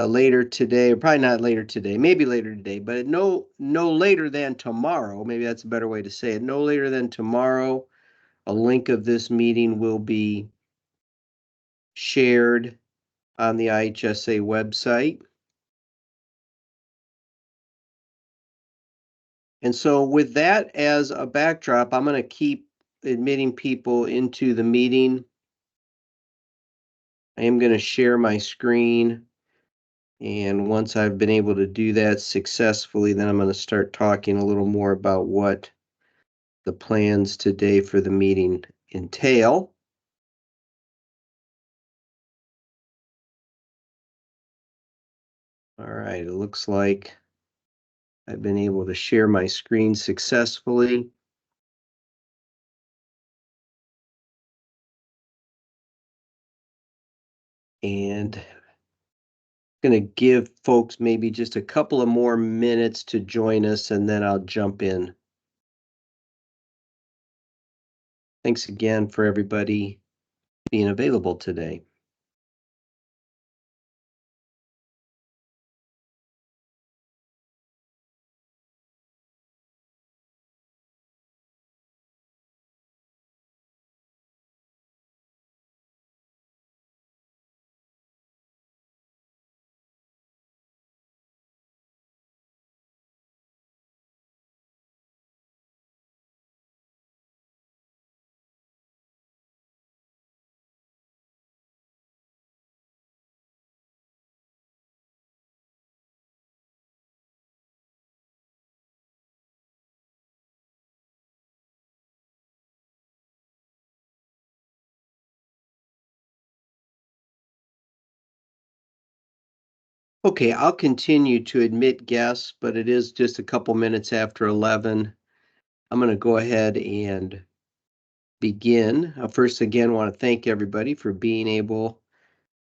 later today, or probably not later today, maybe later today, but no later than tomorrow. Maybe that's a better way to say it. No later than tomorrow, a link of this meeting will be shared on the IHSA website. And so with that as a backdrop, I'm going to keep admitting people into the meeting. I am going to share my screen. And once I've been able to do that successfully, then I'm going to start talking a little more about what the plans today for the meeting entail. All right, it looks like I've been able to share my screen successfully. And I'm going to give folks maybe just a couple of more minutes to join us, and then I'll jump in. Thanks again for everybody being available today. Okay, I'll continue to admit guests, but it is just a couple minutes after 11. I'm going to go ahead and begin. First, again, want to thank everybody for being able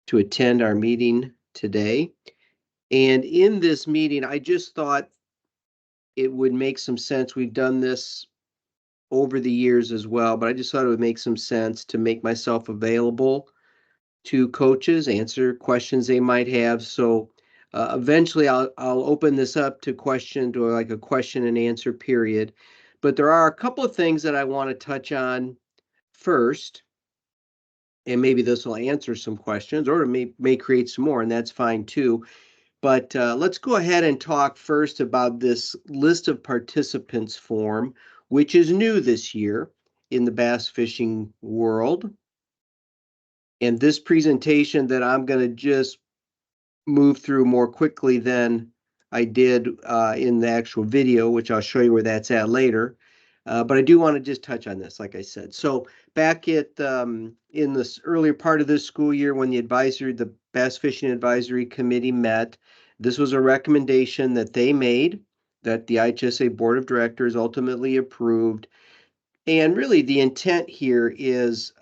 to attend our meeting today. And in this meeting, I just thought it would make some sense. We've done this over the years as well, but I just thought it would make some sense to make myself available to coaches, answer questions they might have. So eventually I'll open this up to like a question and answer period. But there are a couple of things that I want to touch on first, and maybe this will answer some questions, or it may create some more, and that's fine too. But let's go ahead and talk first about this list of participants form, which is new this year in the bass fishing world. And this presentation that I'm going to just move through more quickly than I did in the actual video, which I'll show you where that's at later. But I do want to just touch on this, like I said. So back in this earlier part of this school year, when the Bass Fishing Advisory Committee met, this was a recommendation that they made that the IHSA Board of Directors ultimately approved. And really the intent here is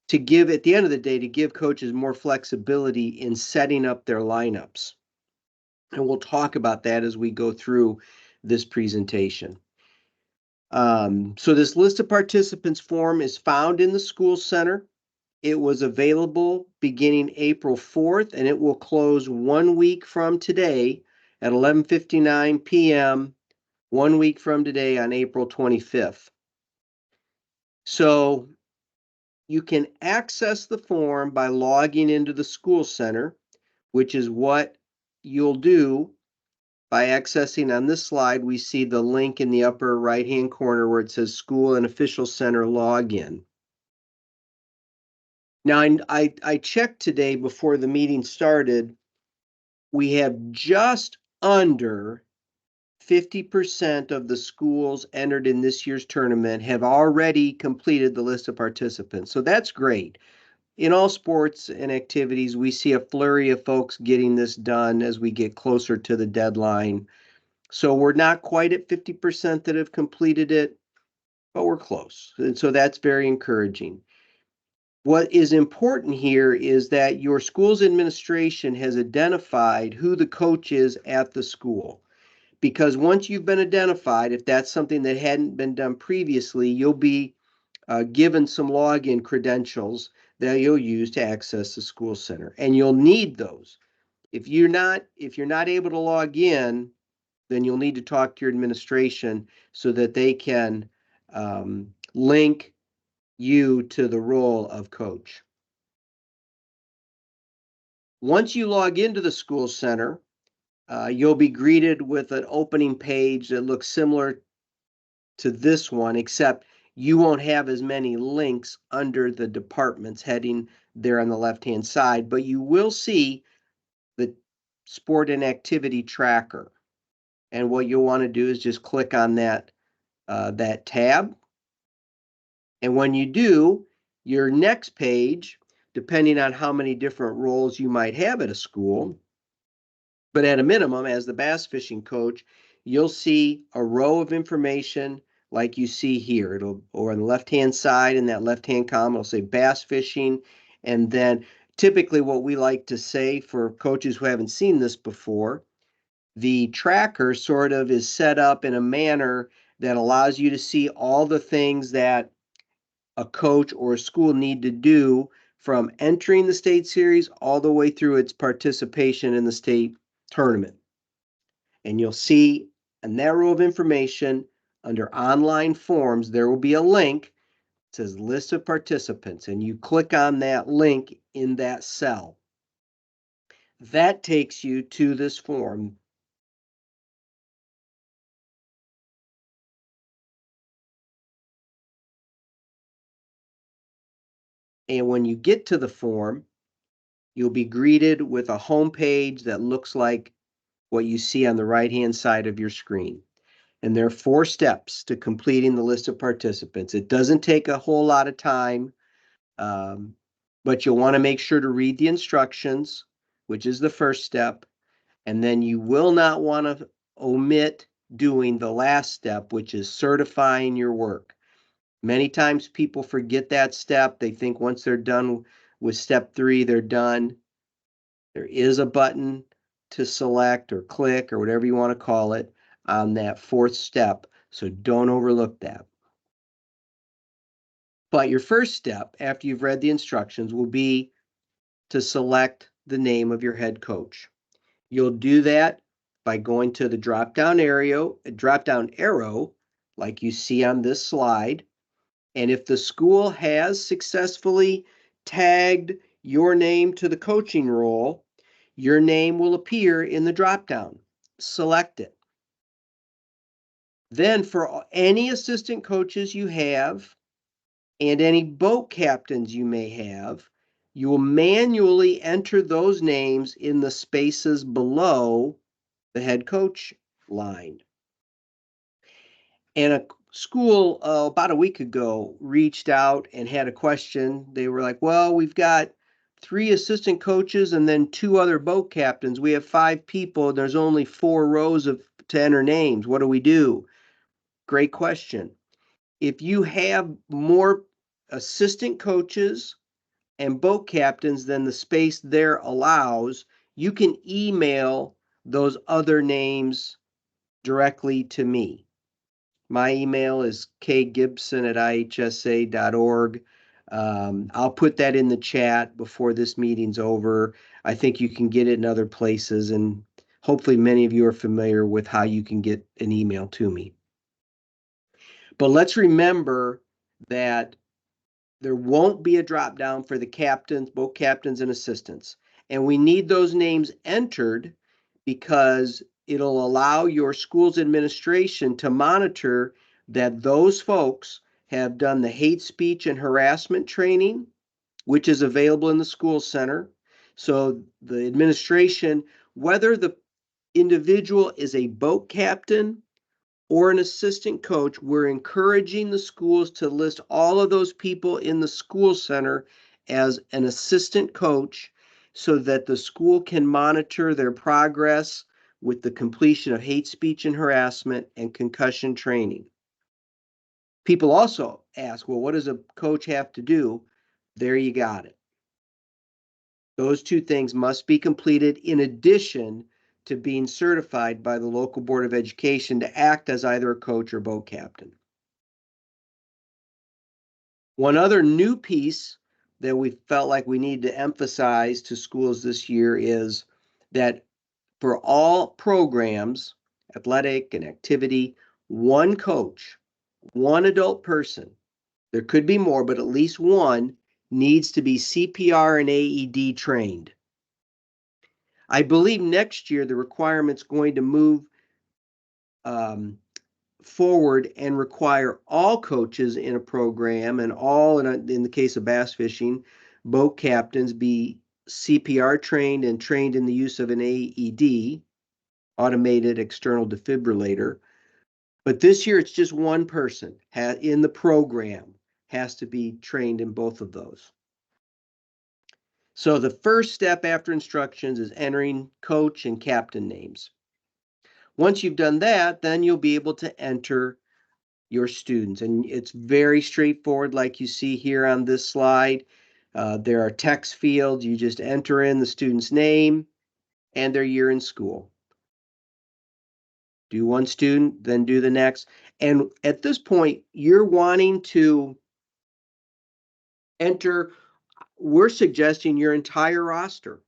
to give, at the end of the day, to give coaches more flexibility in setting up their lineups. And we'll talk about that as we go through this presentation. So this list of participants form is found in the school center. It was available beginning April 4th, and it will close 1 week from today at 11:59 p.m., 1 week from today on April 25th. So you can access the form by logging into the school center, which is what you'll do by accessing. On this slide, we see the link in the upper right-hand corner where it says School and Official Center Login. Now, I checked today before the meeting started. We have just under 50% of the schools entered in this year's tournament have already completed the list of participants. So that's great. In all sports and activities, we see a flurry of folks getting this done as we get closer to the deadline. So we're not quite at 50% that have completed it, but we're close. And so that's very encouraging. What is important here is that your school's administration has identified who the coach is at the school. Because once you've been identified, if that's something that hadn't been done previously, you'll be given some login credentials that you'll use to access the school center. And you'll need those If you're not able to log in, then you'll need to talk to your administration so that they can link you to the role of coach. Once you log into the school center, you'll be greeted with an opening page that looks similar to this one, except you won't have as many links under the departments heading there on the left-hand side, but you will see the sport and activity tracker. And what you'll want to do is just click on that tab. And when you do, your next page, depending on how many different roles you might have at a school, but at a minimum, as the bass fishing coach, you'll see a row of information like you see here. Or on the left-hand side in that left-hand column, it'll say bass fishing. And then typically what we like to say for coaches who haven't seen this before, the tracker sort of is set up in a manner that allows you to see all the things that a coach or a school need to do from entering the state series all the way through its participation in the state tournament. And you'll see in that row of information under online forms, there will be a link that says list of participants, and you click on that link in that cell. That takes you to this form. And when you get to the form, you'll be greeted with a home page that looks like what you see on the right-hand side of your screen. And there are 4 steps to completing the list of participants. It doesn't take a whole lot of time, but you'll want to make sure to read the instructions, which is the first step. And then you will not want to omit doing the last step, which is certifying your work. Many times people forget that step. They think once they're done with step 3, they're done. There is a button to select or click or whatever you want to call it on that 4th step, so don't overlook that. But your first step after you've read the instructions will be to select the name of your head coach. You'll do that by going to the drop-down arrow like you see on this slide. And if the school has successfully tagged your name to the coaching role, your name will appear in the drop-down. Select it. Then for any assistant coaches you have and any boat captains you may have, you will manually enter those names in the spaces below the head coach line. And a school about a week ago reached out and had a question. They were like, well, we've got 3 assistant coaches and then 2 other boat captains. We have 5 people. There's only 4 rows to enter names. What do we do? Great question. If you have more assistant coaches and boat captains than the space there allows, you can email those other names directly to me. My email is kgibson@ihsa.org. I'll put that in the chat before this meeting's over. I think you can get it in other places, and hopefully many of you are familiar with how you can get an email to me. But let's remember that there won't be a drop down for the captains, both captains and assistants. And we need those names entered because it'll allow your school's administration to monitor that those folks have done the hate speech and harassment training, which is available in the school center. So the administration, whether the individual is a boat captain or an assistant coach, we're encouraging the schools to list all of those people in the school center as an assistant coach so that the school can monitor their progress with the completion of hate speech and harassment and concussion training. People also ask, well, what does a coach have to do? There you got it. Those 2 things must be completed in addition to being certified by the local Board of Education to act as either a coach or boat captain. One other new piece that we felt like we need to emphasize to schools this year is that for all programs, athletic and activity, one coach, one adult person, there could be more, but at least one needs to be CPR and AED trained. I believe next year the requirement's going to move forward and require all coaches in a program and all, in the case of bass fishing, boat captains be CPR trained and trained in the use of an AED, automated external defibrillator. But this year it's just one person in the program has to be trained in both of those. So the first step after instructions is entering coach and captain names. Once you've done that, then you'll be able to enter your students. And it's very straightforward, like you see here on this slide. There are text fields. You just enter in the student's name and their year in school. Do one student, then do the next. And at this point, you're wanting to enter, we're suggesting your entire roster.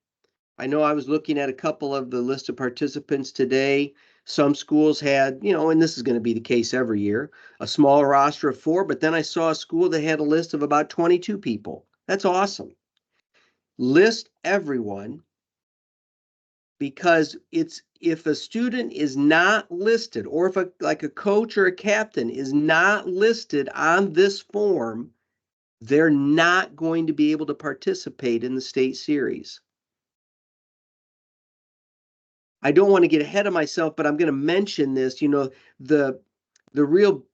I know I was looking at a couple of the list of participants today. Some schools had, and this is going to be the case every year, a small roster of 4, but then I saw a school that had a list of about 22 people. That's awesome. List everyone, because if a student is not listed, or if a coach or a captain is not listed on this form, they're not going to be able to participate in the state series. I don't want to get ahead of myself, but I'm going to mention this. The real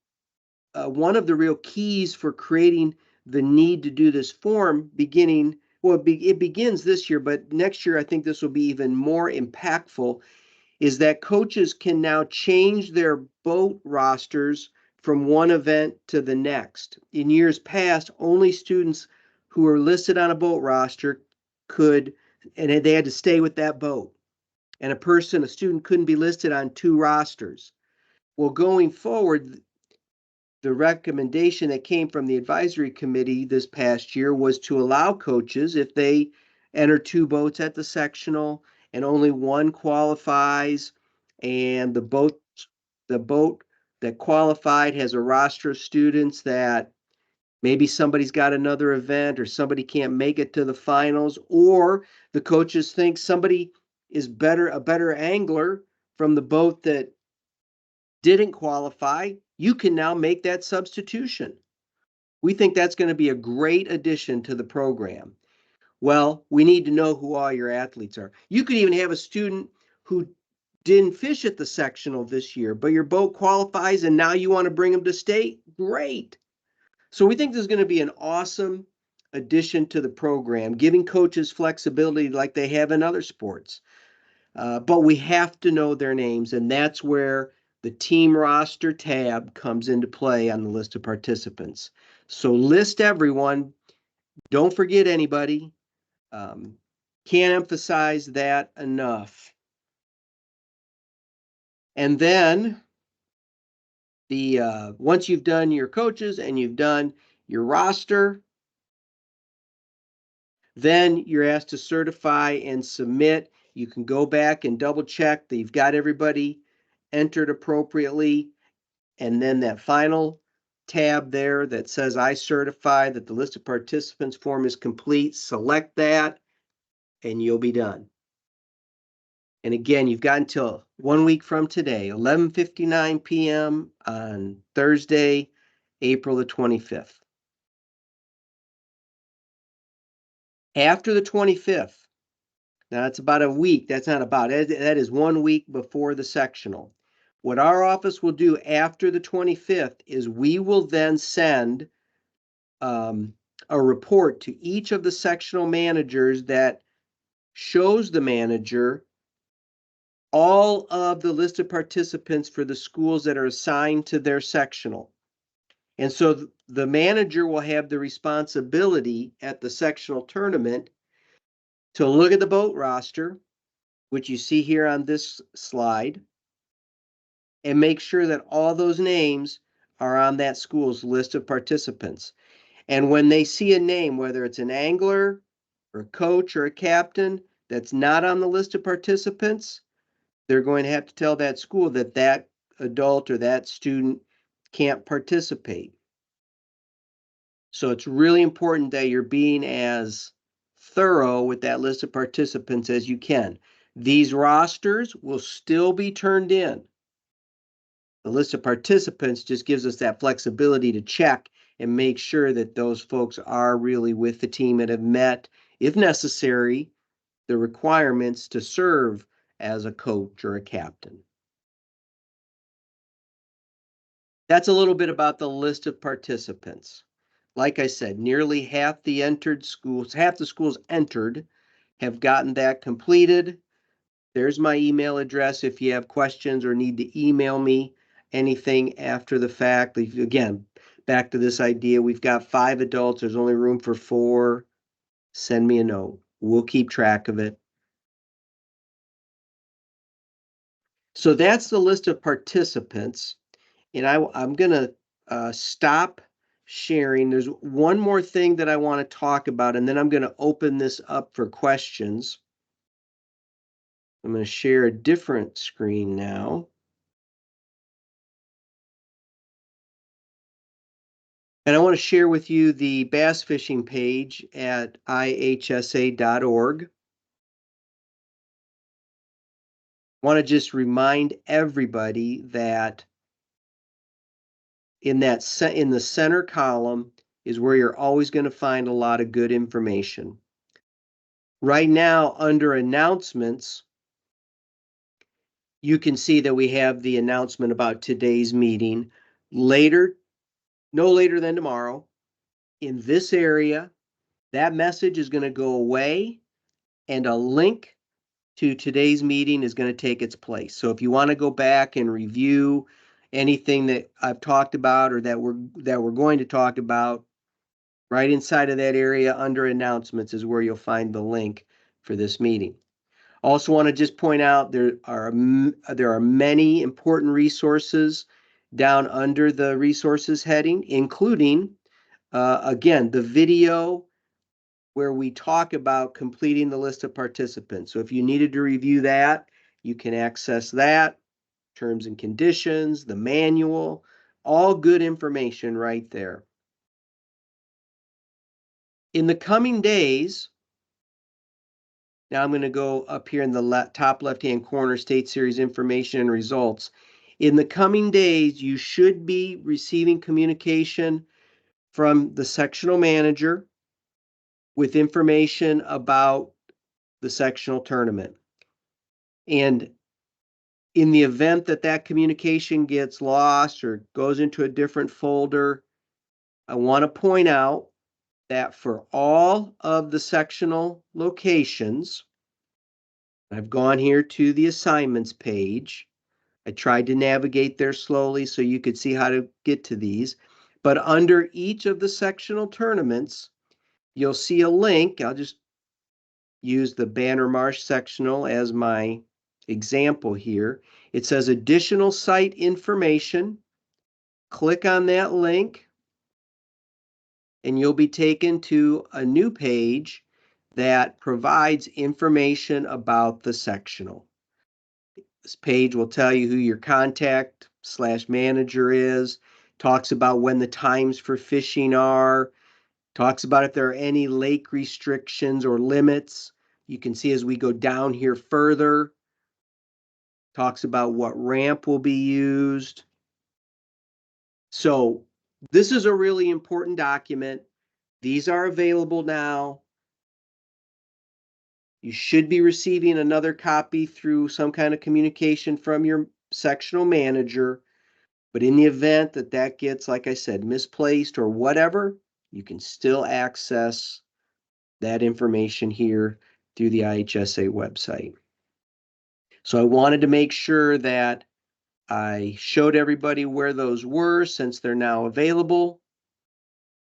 one of the real keys for creating the need to do this form it begins this year, but next year I think this will be even more impactful, is that coaches can now change their boat rosters from one event to the next. In years past, only students who were listed on a boat roster could, and they had to stay with that boat. And a student couldn't be listed on 2 rosters. Well, going forward, the recommendation that came from the advisory committee this past year was to allow coaches, if they enter 2 boats at the sectional and only one qualifies, and the boat that qualified has a roster of students that maybe somebody's got another event or somebody can't make it to the finals, or the coaches think somebody is a better angler from the boat that didn't qualify, you can now make that substitution. We think that's going to be a great addition to the program. Well, we need to know who all your athletes are. You could even have a student who didn't fish at the sectional this year, but your boat qualifies and now you want to bring them to state. Great. So we think this is going to be an awesome addition to the program, giving coaches flexibility like they have in other sports. But we have to know their names, and that's where the team roster tab comes into play on the list of participants. So list everyone. Don't forget anybody. Can't emphasize that enough. And then once you've done your coaches and you've done your roster, then you're asked to certify and submit. You can go back and double check that you've got everybody entered appropriately. And then that final tab there that says I certify that the list of participants form is complete, select that, and you'll be done. And again, you've got until 1 week from today, 11:59 p.m. on Thursday, April the 25th. After the 25th, now that's about a week. That's not about it. That is 1 week before the sectional. What our office will do after the 25th is we will then send a report to each of the sectional managers that shows the manager all of the list of participants for the schools that are assigned to their sectional. And so the manager will have the responsibility at the sectional tournament to look at the boat roster, which you see here on this slide, and make sure that all those names are on that school's list of participants. And when they see a name, whether it's an angler or a coach or a captain, that's not on the list of participants, they're going to have to tell that school that that adult or that student can't participate. So it's really important that you're being as thorough with that list of participants as you can. These rosters will still be turned in. The list of participants just gives us that flexibility to check and make sure that those folks are really with the team and have met, if necessary, the requirements to serve as a coach or a captain. That's a little bit about the list of participants. Like I said, nearly half the schools entered have gotten that completed. There's my email address if you have questions or need to email me anything after the fact. Again, back to this idea, we've got 5 adults, there's only room for 4. Send me a note. We'll keep track of it. So that's the list of participants. And I'm going to stop sharing. There's one more thing that I want to talk about, and then I'm going to open this up for questions. I'm going to share a different screen now. And I want to share with you the bass fishing page at ihsa.org. I want to just remind everybody that in the center column is where you're always going to find a lot of good information. Right now, under announcements, you can see that we have the announcement about today's meeting. Later, no later than tomorrow, in this area, that message is going to go away and a link to today's meeting is going to take its place. So if you want to go back and review anything that I've talked about or that we're going to talk about, right inside of that area under announcements is where you'll find the link for this meeting. Also want to just point out there are many important resources down under the resources heading, including again the video where we talk about completing the list of participants. So if you needed to review that, you can access that, terms and conditions, the manual, all good information right there. In the coming days, now I'm going to go up here in the top left-hand corner, State Series information and results. In the coming days, you should be receiving communication from the sectional manager with information about the sectional tournament. And in the event that that communication gets lost or goes into a different folder, I want to point out that for all of the sectional locations, I've gone here to the assignments page. I tried to navigate there slowly so you could see how to get to these. But under each of the sectional tournaments, you'll see a link. I'll just use the Banner Marsh sectional as my example here. It says additional site information. Click on that link and you'll be taken to a new page that provides information about the sectional. This page will tell you who your contact/manager is, talks about when the times for fishing are, talks about if there are any lake restrictions or limits. You can see as we go down here further, talks about what ramp will be used. So this is a really important document. These are available now. You should be receiving another copy through some kind of communication from your sectional manager. But in the event that that gets, like I said, misplaced or whatever, you can still access that information here through the IHSA website. So I wanted to make sure that I showed everybody where those were since they're now available.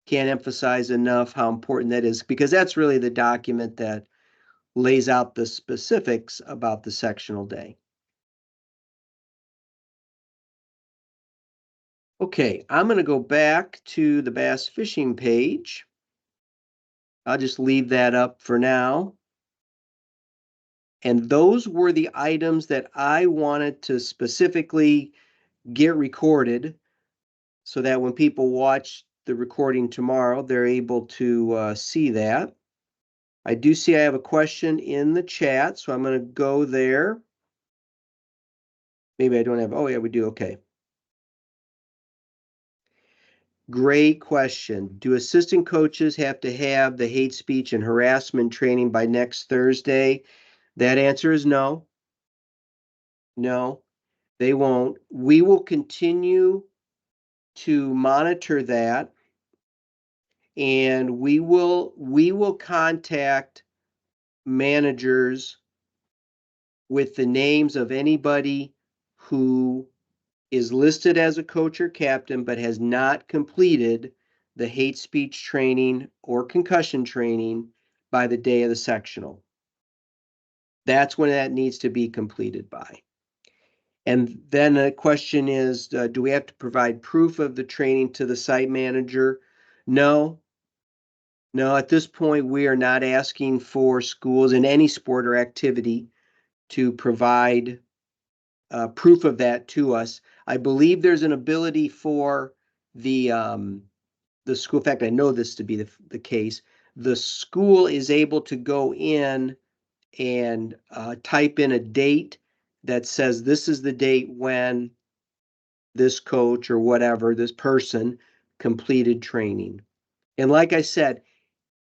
Can't emphasize enough how important that is because that's really the document that lays out the specifics about the sectional day. Okay, I'm going to go back to the bass fishing page. I'll just leave that up for now. And those were the items that I wanted to specifically get recorded so that when people watch the recording tomorrow, they're able to see that. I do see I have a question in the chat, so I'm going to go there. Maybe I don't have, oh yeah, we do, okay. Great question. Do assistant coaches have to have the hate speech and harassment training by next Thursday? That answer is no. No, they won't. We will continue to monitor that, and we will contact managers with the names of anybody who is listed as a coach or captain but has not completed the hate speech training or concussion training by the day of the sectional. That's when that needs to be completed by. And then the question is, do we have to provide proof of the training to the site manager? No. No, at this point, we are not asking for schools in any sport or activity to provide proof of that to us. I believe there's an ability for the school. In fact, I know this to be the case. The school is able to go in and type in a date that says this is the date when this coach or whatever, this person completed training. And like I said,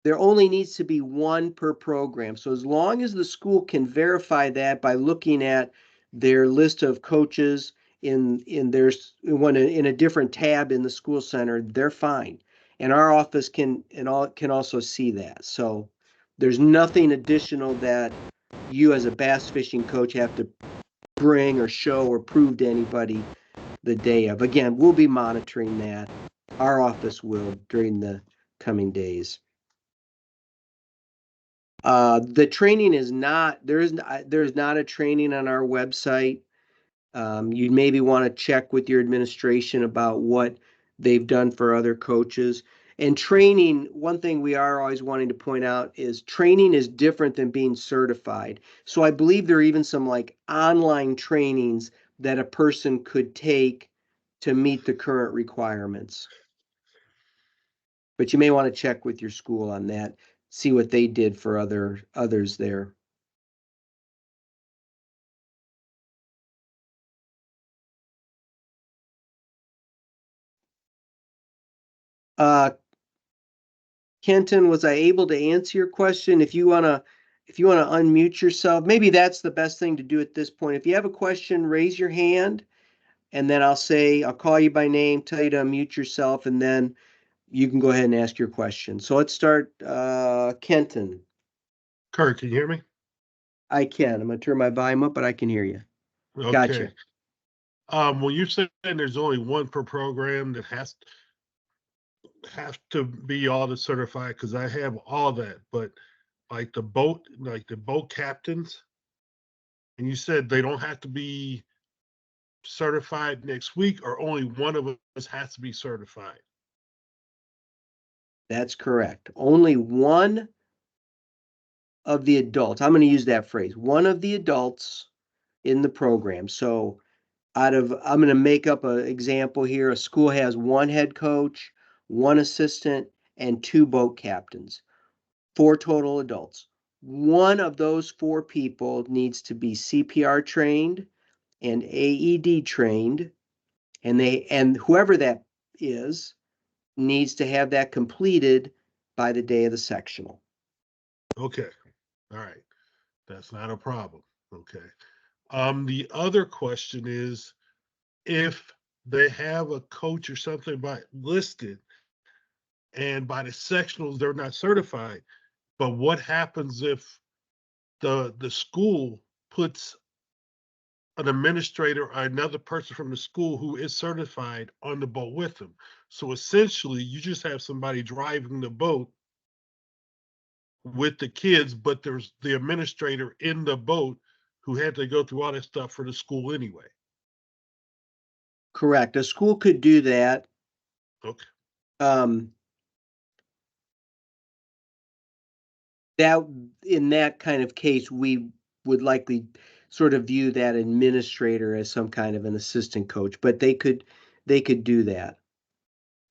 there only needs to be one per program. So as long as the school can verify that by looking at their list of coaches in their one in a different tab in the school center, they're fine. And our office can also see that. So there's nothing additional that you as a bass fishing coach have to bring or show or prove to anybody the day of. Again, we'll be monitoring that. Our office will during the coming days. The training is not, there's not a training on our website. You maybe want to check with your administration about what they've done for other coaches. And training, one thing we are always wanting to point out is training is different than being certified. So I believe there are even some like online trainings that a person could take to meet the current requirements. But you may want to check with your school on that, see what they did for others there. Kenton, was I able to answer your question? If you wanna unmute yourself, maybe that's the best thing to do at this point. If you have a question, raise your hand, and then I'll call you by name, tell you to unmute yourself, and then you can go ahead and ask your question. So let's start, Kenton. Kurt, can you hear me? I can. I'm gonna turn my volume up, but I can hear you. Okay. Gotcha. When you're saying there's only one per program that have to be all the certified, because I have all that, but like the boat captains, and you said they don't have to be certified next week, or only one of us has to be certified. That's correct. Only one of the adults, I'm going to use that phrase, one of the adults in the program. So I'm going to make up an example here. A school has one head coach, one assistant, and two boat captains, 4 total adults. One of those 4 people needs to be CPR trained and AED trained, and whoever that is needs to have that completed by the day of the sectional. Okay. All right. That's not a problem. Okay. The other question is, if they have a coach or something listed, and by the sectionals they're not certified, but what happens if the school puts an administrator or another person from the school who is certified on the boat with them? So essentially, you just have somebody driving the boat with the kids, but there's the administrator in the boat who had to go through all that stuff for the school anyway. Correct. A school could do that. Okay. That in that kind of case, we would likely sort of view that administrator as some kind of an assistant coach, but they could do that.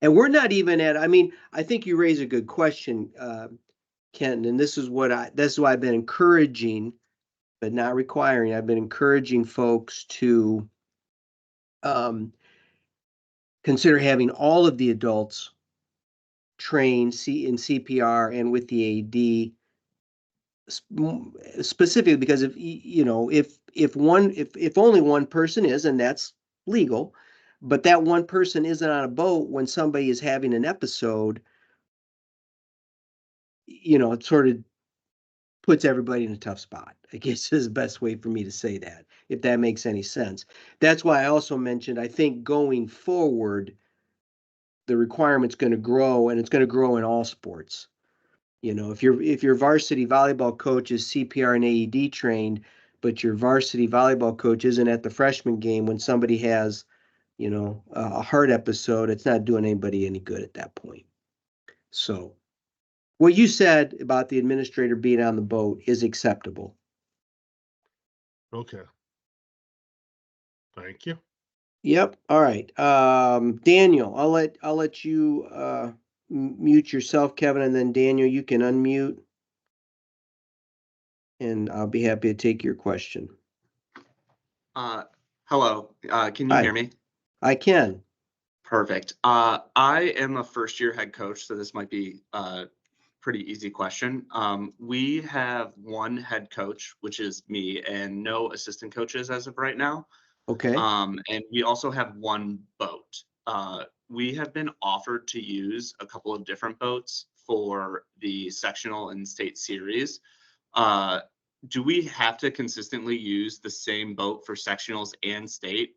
And we're not even at, I mean, I think you raise a good question, Kenton, and this is why I've been encouraging, but not requiring. I've been encouraging folks to consider having all of the adults trained in CPR and with the AD, specifically because if only one person is, and that's legal, but that one person isn't on a boat when somebody is having an episode, it sort of puts everybody in a tough spot, I guess is the best way for me to say that, if that makes any sense. That's why I also mentioned, I think going forward, the requirement's going to grow, and it's going to grow in all sports. If your varsity volleyball coach is CPR and AED trained, but your varsity volleyball coach isn't at the freshman game when somebody has, a heart episode, it's not doing anybody any good at that point. So what you said about the administrator being on the boat is acceptable. Okay. Thank you. Yep. All right. Daniel, I'll let you mute yourself, Kevin, and then Daniel, you can unmute, and I'll be happy to take your question. Hello. Can you Hi. hear me? I can. Perfect. I am a first-year head coach, so this might be a pretty easy question. We have one head coach, which is me, and no assistant coaches as of right now. Okay. And we also have one boat. We have been offered to use a couple of different boats for the sectional and state series. Do we have to consistently use the same boat for sectionals and state?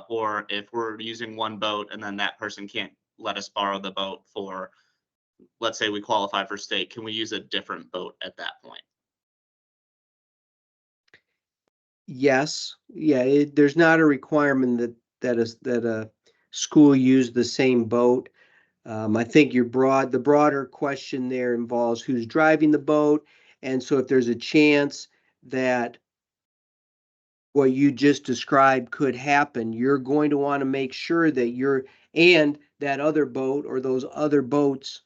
Or if we're using one boat and then that person can't let us borrow the boat for, let's say we qualify for state, can we use a different boat at that point? Yes. Yeah. There's not a requirement that a school use the same boat. I think the broader question there involves who's driving the boat, and so if there's a chance that what you just described could happen, you're going to want to make sure that and that other boat or those other boats,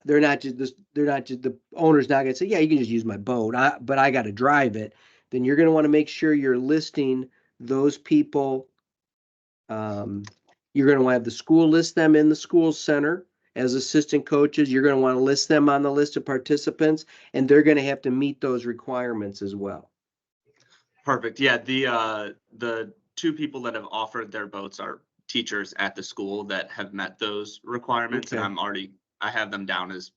they're not just the owner's not going to say, yeah, you can just use my boat, but I got to drive it. Then you're going to want to make sure you're listing those people. You're going to want to have the school list them in the school center as assistant coaches. You're going to want to list them on the list of participants, and they're going to have to meet those requirements as well. Perfect. Yeah, the two people that have offered their boats are teachers at the school that have met those requirements, Okay. and I have them down as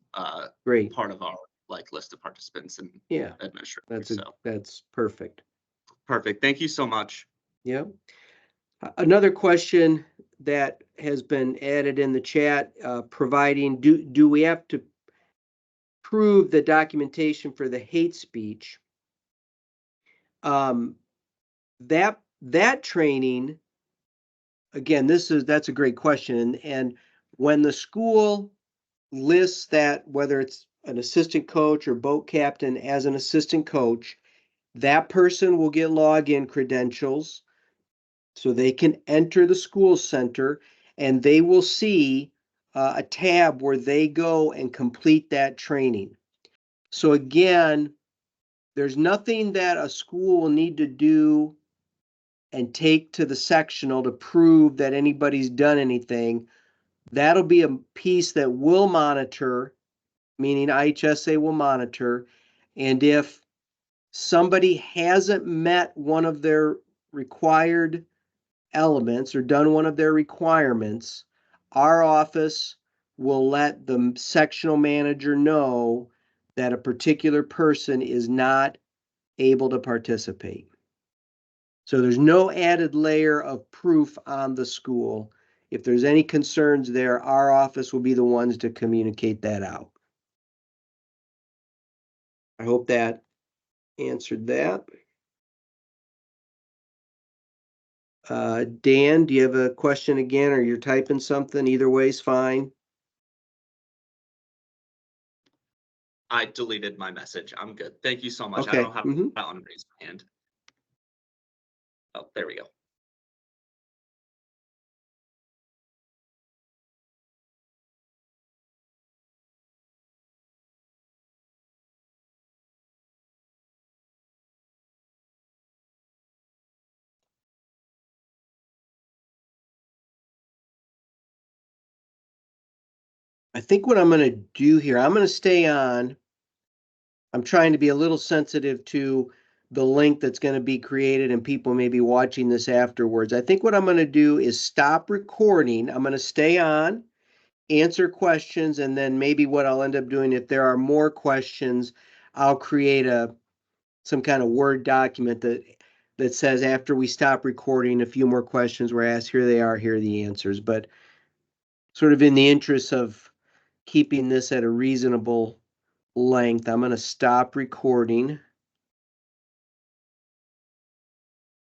Great. part of our list of participants and Yeah, administrators. that's perfect. Perfect. Thank you so much. Yep. Another question that has been added in the chat, providing, do we have to prove the documentation for the hate speech? That training, again, that's a great question. And when the school lists that, whether it's an assistant coach or boat captain as an assistant coach, that person will get login credentials so they can enter the school center, and they will see a tab where they go and complete that training. So again, there's nothing that a school will need to do and take to the sectional to prove that anybody's done anything. That'll be a piece that we'll monitor, meaning IHSA will monitor. And if somebody hasn't met one of their required elements or done one of their requirements, our office will let the sectional manager know that a particular person is not able to participate. So there's no added layer of proof on the school. If there's any concerns there, our office will be the ones to communicate that out. I hope that answered that. Dan, do you have a question again, or you're typing something? Either way is fine. I deleted my message. I'm good. Thank you so much. I Okay. don't have Mhm. that on raise my hand. Oh, there we go. I think what I'm going to do here, I'm going to stay on. I'm trying to be a little sensitive to the link that's going to be created and people may be watching this afterwards. I think what I'm going to do is stop recording. I'm going to stay on, answer questions, and then maybe what I'll end up doing, if there are more questions, I'll create some kind of Word document that says after we stop recording, a few more questions were asked. Here they are. Here are the answers. But sort of in the interest of keeping this at a reasonable length, I'm going to stop recording.